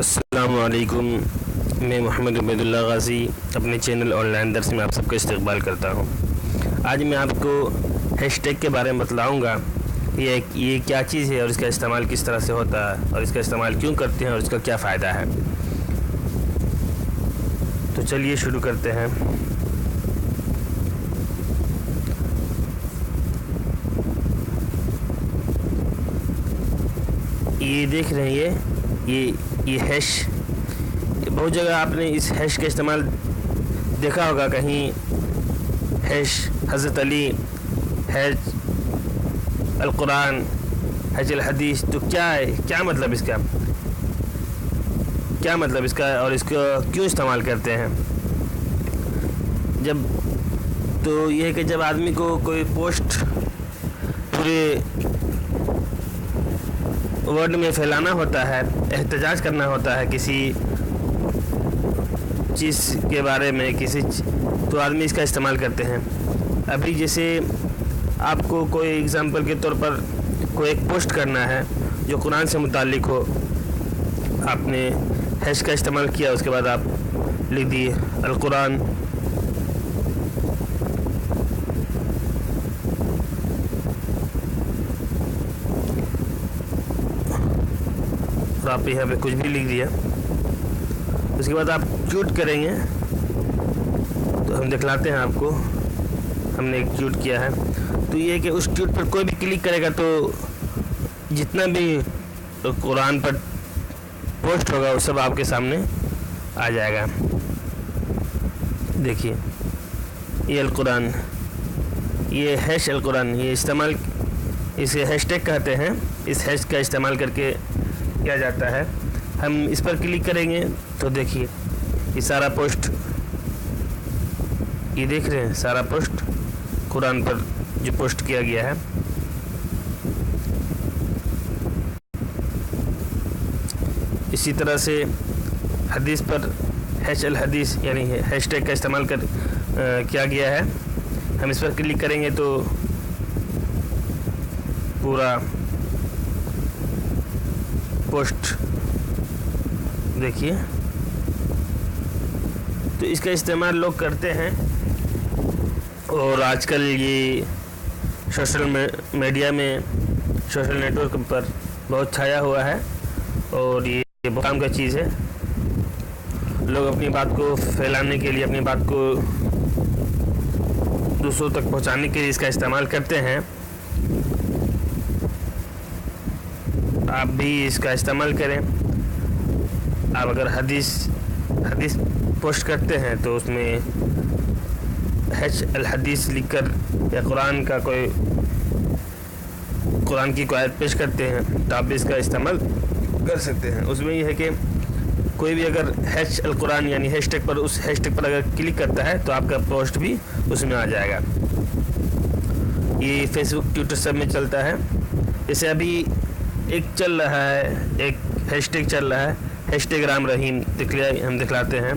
السلام علیکم، میں محمد عبید اللہ غازی اپنے چینل آن لائن درس میں آپ سب کا استقبال کرتا ہوں۔ آج میں آپ کو ہیش ٹیگ کے بارے میں بتلاؤں گا، یہ کیا چیز ہے اور اس کا استعمال کس طرح سے ہوتا ہے اور اس کا استعمال کیوں کرتے ہیں اور اس کا کیا فائدہ ہے۔ تو چلیے شروع کرتے ہیں۔ یہ دیکھ رہے ہیں یہ ہیش، بہت جگہ آپ نے اس ہیش کا استعمال دیکھا ہوگا، کہیں ہیش حضرت علی، ہیش القرآن، ہیش الحدیث۔ تو کیا ہے، کیا مطلب اس کا، کیا مطلب اس کا اور اس کو کیوں استعمال کرتے ہیں؟ تو یہ ہے کہ جب آدمی کو کوئی پوسٹ پورے ورلڈ میں پھیلانا ہوتا ہے، احتجاج کرنا ہوتا ہے کسی چیز کے بارے میں، تو آدمی اس کا استعمال کرتے ہیں۔ ابھی جیسے آپ کو کوئی ایگزامپل کے طور پر کوئی ایک پوسٹ کرنا ہے جو قرآن سے متعلق ہو، آپ نے ہیش کا استعمال کیا، اس کے بعد آپ لکھ دیے القرآن، اور آپ یہاں پہ کچھ بھی لکھ دیا، اس کے بعد آپ ٹویٹ کریں گے تو ہم دکھلاتے ہیں آپ کو، ہم نے ایک ٹویٹ کیا ہے۔ تو یہ ہے کہ اس ٹویٹ پر کوئی بھی کلک کرے گا تو جتنا بھی قرآن پر پوسٹ ہوگا وہ سب آپ کے سامنے آ جائے گا۔ دیکھیے یہ القرآن، یہ ہیش القرآن، یہ استعمال، اسے ہیش ٹیگ کہتے ہیں۔ اس ہیش کا استعمال کر کے کیا جاتا ہے، ہم اس پر کلک کریں گے تو دیکھیے یہ سارا پوسٹ، یہ دیکھ رہے ہیں سارا پوسٹ قرآن پر جو پوسٹ کیا گیا ہے۔ اسی طرح سے حدیث پر ہیش الحدیث یعنی ہیش ٹیگ کا استعمال کیا گیا ہے، ہم اس پر کلک کریں گے تو پورا پوسٹ دیکھیے۔ تو اس کا استعمال لوگ کرتے ہیں، اور آج کل یہ سوشل میڈیا میں، سوشل نیٹ ورک پر بہت چھایا ہوا ہے، اور یہ بہت کام کا چیز ہے۔ لوگ اپنی بات کو پھیلانے کے لیے، اپنی بات کو دوسروں تک پہنچانے کے لیے اس کا استعمال کرتے ہیں۔ آپ بھی اس کا استعمال کریں۔ آپ اگر حدیث پوسٹ کرتے ہیں تو اس میں ہیش الحدیث لکھ کر، یا قرآن کی کوئی آیت پیش کرتے ہیں تو آپ بھی اس کا استعمال کر سکتے ہیں۔ اس میں یہ ہے کہ کوئی بھی اگر ہیش القرآن یعنی ہیش ٹیگ پر، اس ہیش ٹیگ پر اگر کلک کرتا ہے تو آپ کا پوسٹ بھی اس میں آ جائے گا۔ یہ فیس بک، ٹویٹر سب میں چلتا ہے۔ جیسے ابھی ایک چل رہا ہے، ایک ہیش ٹیگ چل رہا ہے، ہیش ٹیگ رام رحیم، ہم دکھلاتے ہیں۔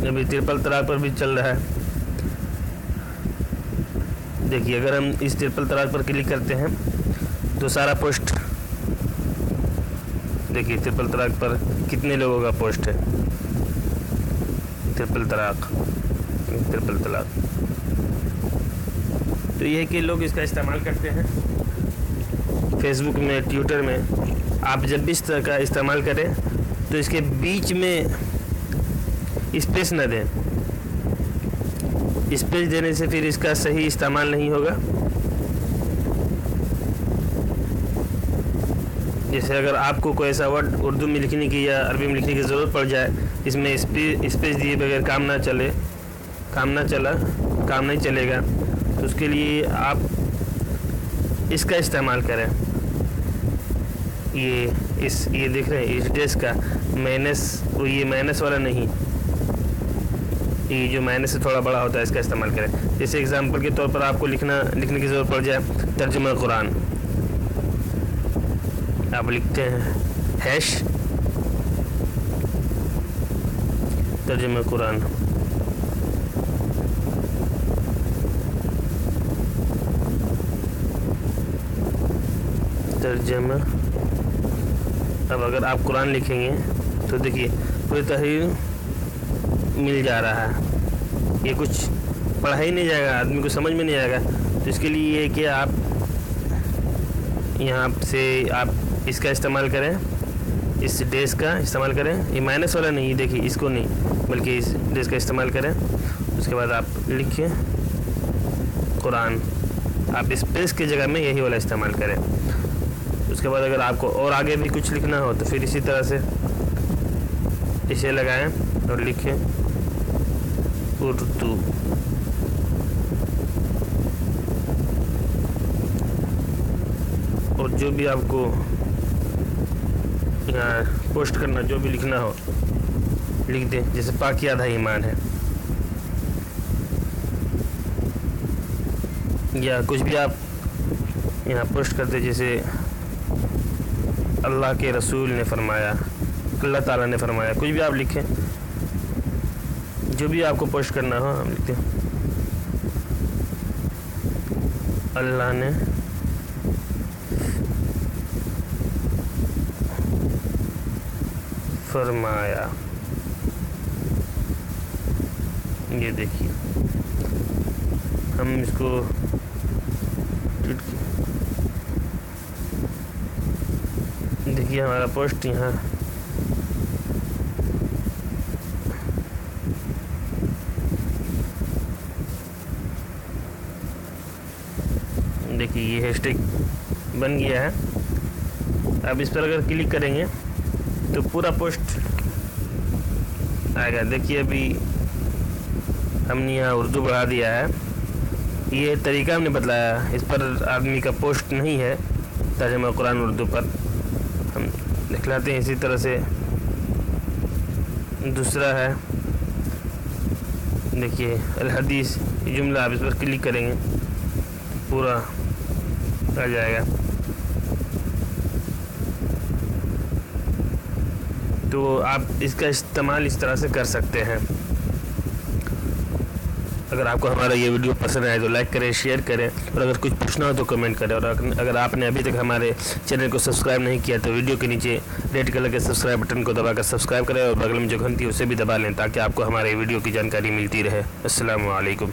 ابھی ترپل طلاق پر بھی چل رہا ہے۔ دیکھیے اگر ہم اس ترپل طلاق پر کلک کرتے ہیں تو سارا پوسٹ دیکھیے، ترپل طلاق پر کتنے لوگوں کا پوسٹ ہے، ترپل طلاق۔ تو یہ ہے کہ لوگ اس کا استعمال کرتے ہیں فیس بک میں، ٹویٹر میں۔ آپ جب بھی اس طرح کا استعمال کریں تو اس کے بیچ میں اسپیس نہ دیں، اسپیس دینے سے پھر اس کا صحیح استعمال نہیں ہوگا۔ جیسے اگر آپ کو کوئی ایسا ورڈ اردو میں لکھنے کی یا عربی میں لکھنے کی ضرورت پڑ جائے، اس میں اسپیس دیے بغیر کام نہیں چلے گا، تو اس کے لیے آپ اس کا استعمال کریں۔ یہ دیکھ رہے ہیں اس ڈیس کا یہ مائنس والا نہیں، یہ جو مائنس سے تھوڑا بڑا ہوتا ہے، اس کا استعمال کریں۔ جیسے اگزامپل کے طور پر آپ کو لکھنے کی ضرورت پڑ جائے ترجمہ قرآن، آپ لکھتے ہیں ہیش ترجمہ قرآن. ترجمہ. اب اگر آپ قرآن لکھیں گے تو دیکھیے پوری تحریر مل جا رہا ہے. یہ کچھ پڑھا ہی نہیں جائے گا، آدمی کو سمجھ میں نہیں آئے گا. تو اس کے لیے یہ ہے کہ آپ یہاں سے آپ اس کا استعمال کریں، اس ڈیش کا استعمال کریں. یہ مائنس والا نہیں، دیکھیے اس کو نہیں بلکہ اس ڈیش کا استعمال کریں. اس کے بعد آپ لکھیں قرآن. آپ اس پیس کی جگہ میں یہی والا استعمال کریں. اس کے بعد اگر آپ کو اور آگے بھی کچھ لکھنا ہو تو پھر اسی طرح سے اسے لگائیں اور لکھیں اردو. اور جو بھی آپ کو یہاں پوسٹ کرنا، جو بھی لکھنا ہو لکھ دیں. جیسے پاکی آدھا ایمان ہے، یا کچھ بھی آپ یہاں پوسٹ کرتے. جیسے اللہ کے رسول نے فرمایا، اللہ تعالیٰ نے فرمایا، کچھ بھی آپ لکھیں. جو بھی آپ کو پوسٹ کرنا ہو ہم لکھتے ہیں اللہ نے فرمایا. یہ دیکھیے ہم اس کو دیکھیے ہمارا پوسٹ یہاں دیکھیے یہ ہیش ٹیگ بن گیا ہے. اب اس پر اگر کلک کریں گے تو پورا پوسٹ آئے گا. دیکھیے ابھی ہم نے یہاں اردو بڑھا دیا ہے. یہ طریقہ ہم نے بتلایا، اس پر آدمی کا پوسٹ نہیں ہے ترجمہ قرآن اردو پر. ہم دکھلاتے ہیں اسی طرح سے. دوسرا ہے دیکھیے الحدیث، یہ جملہ آپ اس پر کلک کریں گے پورا آ جائے گا. تو آپ اس کا استعمال اس طرح سے کر سکتے ہیں. اگر آپ کو ہمارا یہ ویڈیو پسند آئے تو لائک کریں، شیئر کریں، اور اگر کچھ پوچھنا ہو تو کمنٹ کریں. اور اگر آپ نے ابھی تک ہمارے چینل کو سبسکرائب نہیں کیا تو ویڈیو کے نیچے ریڈ کلر کے سبسکرائب بٹن کو دبا کر سبسکرائب کریں، اور بغل میں جو گھنٹی ہے اسے بھی دبا لیں تاکہ آپ کو ہمارے ویڈیو کی جانکاری ملتی رہے. السلام علیکم.